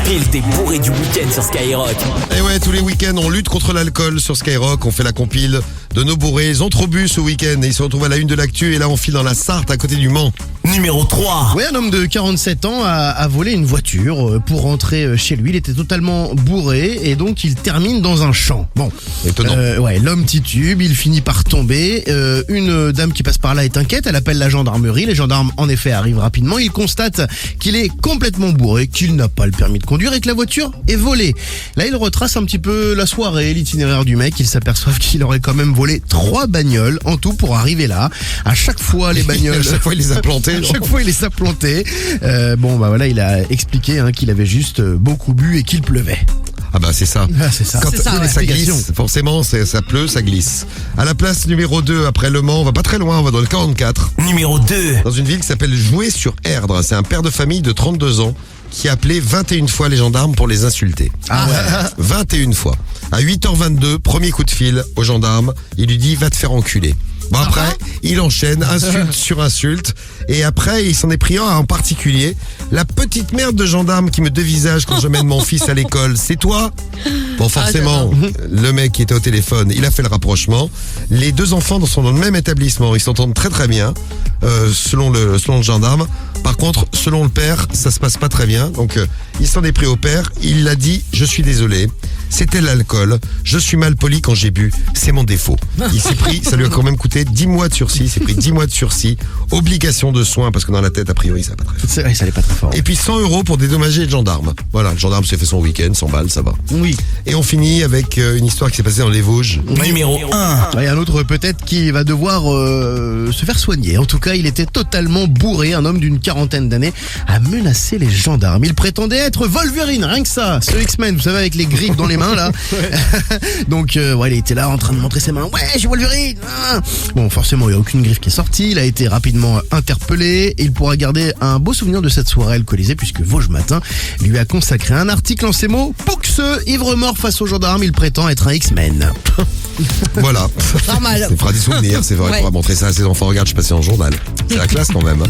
thrill des bourrés du week-end sur Skyrock. Et ouais, tous les week-ends, on lutte contre l'alcool sur Skyrock. On fait la compile de nos bourrés. Ils ont trop bu ce week-end et ils se retrouvent à la une de l'actu. Et là, on file dans la Sarthe, à côté du Mans. Numéro 3. Ouais, un homme de 47 ans a volé une voiture pour rentrer chez lui. Il était totalement bourré et donc il termine dans un champ. Bon, Étonnant. ouais, l'homme titube, il finit par tomber. Une dame qui passe par là est inquiète, elle appelle la gendarmerie. Les gendarmes, en effet, arrivent rapidement. Ils constatent qu'il est complètement bourré, qu'il n'a pas le permis de conduire et que la voiture est volée. Là, ils retracent un petit peu la soirée, l'itinéraire du mec. Ils s'aperçoivent qu'il aurait quand même volé 3 bagnoles en tout pour arriver là. À chaque fois, les bagnoles... À chaque fois, il les a plantées. À chaque fois, il les a plantés. Voilà, il a expliqué qu'il avait juste beaucoup bu et qu'il pleuvait. Ah bah c'est ça. Ah, c'est ça. Quand C'est ça, ouais. ça glisse, forcément, ça pleut, ça glisse. À la place numéro 2, après Le Mans, on va pas très loin, on va dans le 44. Numéro 2. Dans une ville qui s'appelle Joué-sur-Erdre. C'est un père de famille de 32 ans qui a appelé 21 fois les gendarmes pour les insulter. Ah ouais. 21 fois. À 8h22, premier coup de fil au gendarme, il lui dit « va te faire enculer ». Bon après, il enchaîne, insulte sur insulte, et après, il s'en est pris un en particulier. La petite merde de gendarme qui me dévisage quand je mène mon fils à l'école, c'est toi ? Bon, forcément, le mec qui était au téléphone, il a fait le rapprochement. Les 2 enfants sont dans le même établissement, ils s'entendent très très bien, selon le gendarme. Par contre, selon le père, ça se passe pas très bien. Donc, il s'en est pris au père. Il a dit « Je suis désolé, c'était l'alcool. Je suis mal poli quand j'ai bu. C'est mon défaut. » Il s'est pris, ça lui a quand même coûté 10 mois de sursis. Il s'est pris 10 mois de sursis. Obligation de soins, parce que dans la tête, a priori, ça va pas très fort. C'est vrai, ça allait pas très fort. Et puis 100 € pour dédommager le gendarme. Voilà, le gendarme s'est fait son week-end, 100 balles, ça va. Oui. Et on finit avec une histoire qui s'est passée dans les Vosges. Numéro 1. Il y a un autre peut-être qui va devoir se faire soigner. En tout cas, il était totalement bourré. Un homme d'une quarantaine d'années a menacé les gendarmes. Il prétendait être Wolverine, rien que ça. Ce X-Men, vous savez, avec les griffes dans les mains, là. Donc, il était là en train de montrer ses mains. Ouais, j'ai Wolverine. Ah. Bon, forcément, il n'y a aucune griffe qui est sortie. Il a été rapidement interpellé. Il pourra garder un beau souvenir de cette soirée alcoolisée puisque Vosges Matin lui a consacré un article en ces mots. Pouxeux, ivre-mort face aux gendarmes, il prétend être un X-Men. Voilà. Pas mal. Ça fera des souvenirs, c'est vrai. Il faudra montrer ça à ses enfants. Regarde, je suis passé en journal. C'est la classe quand même.